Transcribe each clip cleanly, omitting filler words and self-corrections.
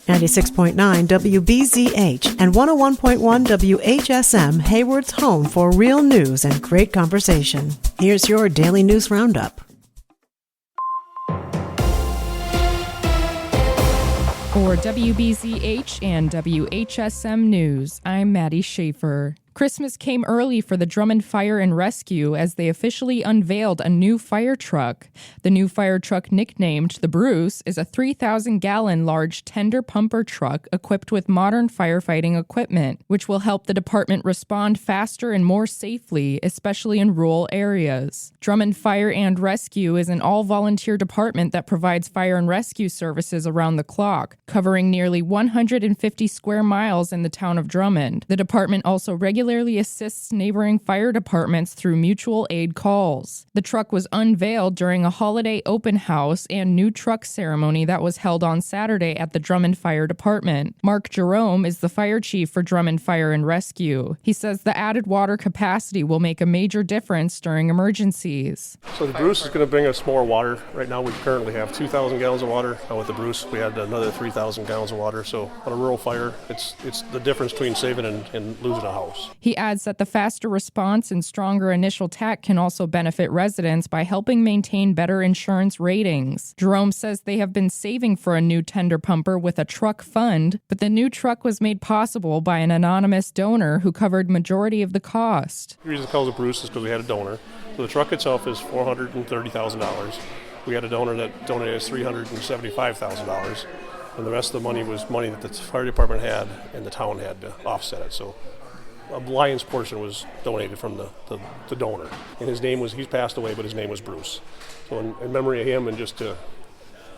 96.9 WBZH and 101.1 WHSM, Hayward's home for real news and great conversation. Here's your daily news roundup. For WBZH and WHSM News, I'm Maddie Schaefer. Christmas came early for the Drummond Fire and Rescue as they officially unveiled a new fire truck. The new fire truck, nicknamed the Bruce, is a 3,000-gallon large tender pumper truck equipped with modern firefighting equipment, which will help the department respond faster and more safely, especially in rural areas. Drummond Fire and Rescue is an all-volunteer department that provides fire and rescue services around the clock, covering nearly 150 square miles in the town of Drummond. The department also regularly assists neighboring fire departments through mutual aid calls. The truck was unveiled during a holiday open house and new truck ceremony that was held on Saturday at the Drummond Fire Department. Mark Jerome is the fire chief for Drummond Fire and Rescue. He says the added water capacity will make a major difference during emergencies. So the Bruce is going to bring us more water. Right now we currently have 2,000 gallons of water. With the Bruce we had another 3,000 gallons of water. So on a rural fire, it's the difference between saving and losing a house. He adds that the faster response and stronger initial TAC can also benefit residents by helping maintain better insurance ratings. Jerome says they have been saving for a new tender pumper with a truck fund, but the new truck was made possible by an anonymous donor who covered majority of the cost. The reason it's called a Bruce is because we had a donor. So the truck itself is $430,000. We had a donor that donated us $375,000, and the rest of the money was money that the fire department had and the town had to offset it. So a lion's portion was donated from the donor. And he's passed away, but his name was Bruce. So in memory of him and just to,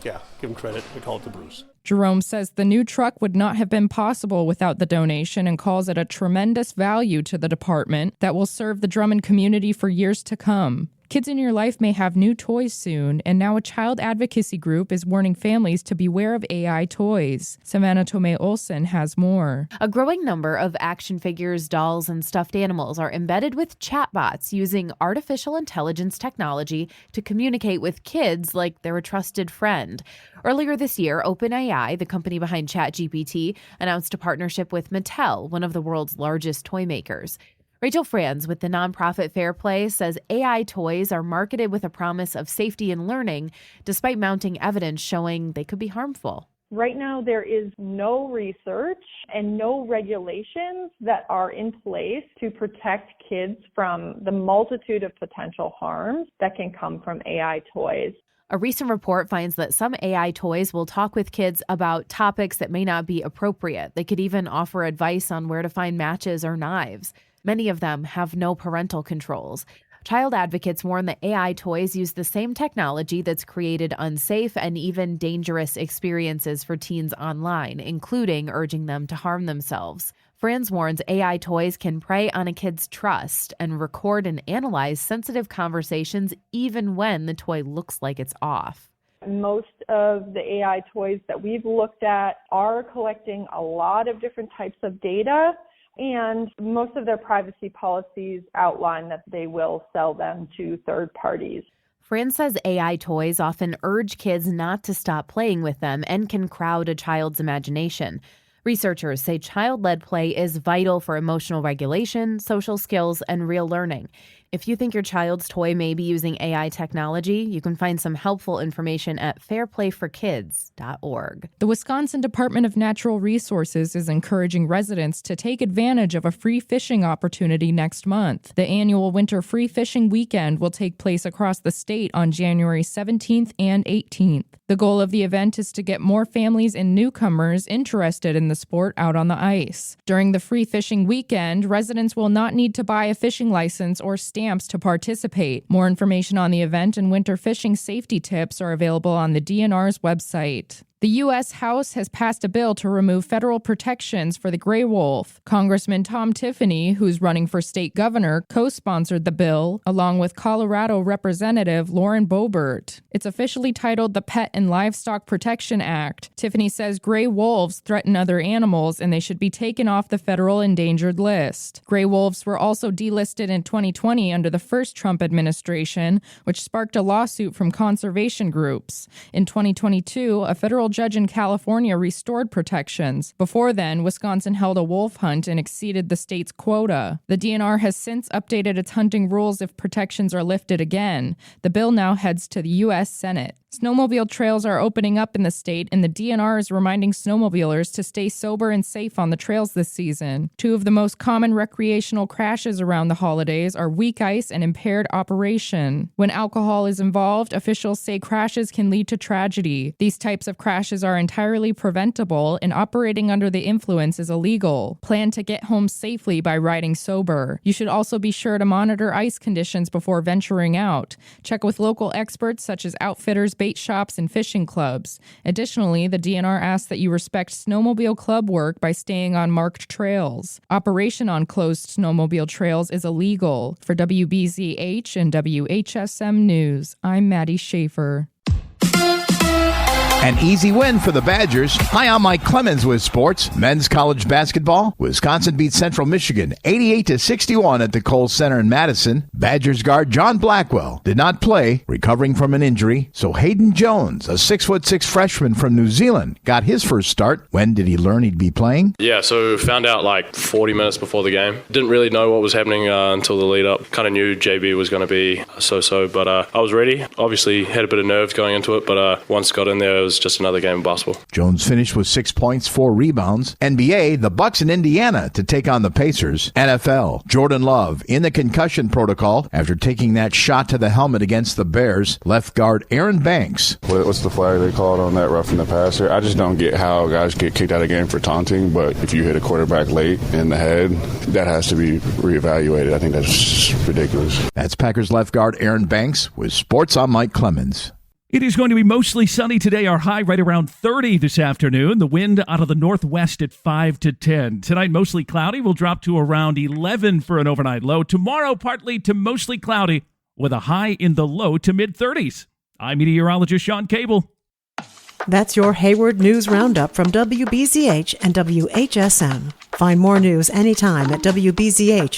give him credit, we call it the Bruce. Jerome says the new truck would not have been possible without the donation and calls it a tremendous value to the department that will serve the Drummond community for years to come. Kids in your life may have new toys soon, and now a child advocacy group is warning families to beware of AI toys. Savannah Tomei Olsen has more. A growing number of action figures, dolls, and stuffed animals are embedded with chatbots using artificial intelligence technology to communicate with kids like they're a trusted friend. Earlier this year, OpenAI, the company behind ChatGPT, announced a partnership with Mattel, one of the world's largest toy makers. Rachel Franz with the nonprofit Fair Play says AI toys are marketed with a promise of safety and learning, despite mounting evidence showing they could be harmful. Right now, there is no research and no regulations that are in place to protect kids from the multitude of potential harms that can come from AI toys. A recent report finds that some AI toys will talk with kids about topics that may not be appropriate. They could even offer advice on where to find matches or knives. Many of them have no parental controls. Child advocates warn that AI toys use the same technology that's created unsafe and even dangerous experiences for teens online, including urging them to harm themselves. Franz warns AI toys can prey on a kid's trust and record and analyze sensitive conversations even when the toy looks like it's off. Most of the AI toys that we've looked at are collecting a lot of different types of data, and most of their privacy policies outline that they will sell them to third parties. Franz says AI toys often urge kids not to stop playing with them and can crowd a child's imagination. Researchers say child-led play is vital for emotional regulation, social skills, and real learning. If you think your child's toy may be using AI technology, you can find some helpful information at fairplayforkids.org. The Wisconsin Department of Natural Resources is encouraging residents to take advantage of a free fishing opportunity next month. The annual Winter Free Fishing Weekend will take place across the state on January 17th and 18th. The goal of the event is to get more families and newcomers interested in the sport out on the ice. During the Free Fishing Weekend, residents will not need to buy a fishing license or stamps to participate. More information on the event and winter fishing safety tips are available on the DNR's website. The U.S. House has passed a bill to remove federal protections for the gray wolf. Congressman Tom Tiffany, who's running for state governor, co-sponsored the bill, along with Colorado Representative Lauren Boebert. It's officially titled the Pet and Livestock Protection Act. Tiffany says gray wolves threaten other animals and they should be taken off the federal endangered list. Gray wolves were also delisted in 2020 under the first Trump administration, which sparked a lawsuit from conservation groups. In 2022, a federal judge in California restored protections. Before then, Wisconsin held a wolf hunt and exceeded the state's quota. The DNR has since updated its hunting rules if protections are lifted again. The bill now heads to the U.S. Senate. Snowmobile trails are opening up in the state, and the DNR is reminding snowmobilers to stay sober and safe on the trails this season. Two of the most common recreational crashes around the holidays are weak ice and impaired operation. When alcohol is involved, officials say crashes can lead to tragedy. These types of crashes are entirely preventable, and operating under the influence is illegal. Plan to get home safely by riding sober. You should also be sure to monitor ice conditions before venturing out. Check with local experts such as outfitters, bait shops, and fishing clubs. Additionally, the DNR asks that you respect snowmobile club work by staying on marked trails. Operation on closed snowmobile trails is illegal. For WBZH and WHSM News, I'm Maddie Schaefer. An easy win for the Badgers. Hi, I'm Mike Clemens with sports. Men's college basketball. Wisconsin beat Central Michigan 88-61 at the Kohl Center in Madison. Badgers guard John Blackwell did not play, recovering from an injury. So Hayden Jones, a 6'6" freshman from New Zealand, got his first start. When did he learn he'd be playing? Yeah, so found out like 40 minutes before the game. Didn't really know what was happening until the lead up. Kind of knew JB was going to be so-so, but I was ready. Obviously had a bit of nerves going into it, but once got in there, it was just another game of basketball. Jones finished with 6 points, 4 rebounds. NBA, the Bucks in Indiana to take on the Pacers. NFL, Jordan Love in the concussion protocol after taking that shot to the helmet against the Bears. Left guard Aaron Banks. What's the flag they called on that, roughing the passer? I just don't get how guys get kicked out of the game for taunting, but if you hit a quarterback late in the head, that has to be reevaluated. I think that's just ridiculous. That's Packers left guard Aaron Banks with sports. I'm Mike Clemens. It is going to be mostly sunny today. Our high right around 30 this afternoon. The wind out of the northwest at 5 to 10. Tonight, mostly cloudy. Will drop to around 11 for an overnight low. Tomorrow, partly to mostly cloudy with a high in the low to mid-30s. I'm meteorologist Sean Cable. That's your Hayward News Roundup from WBZH and WHSM. Find more news anytime at wbzh.fm/news.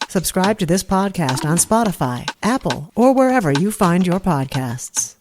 Subscribe to this podcast on Spotify, Apple, or wherever you find your podcasts.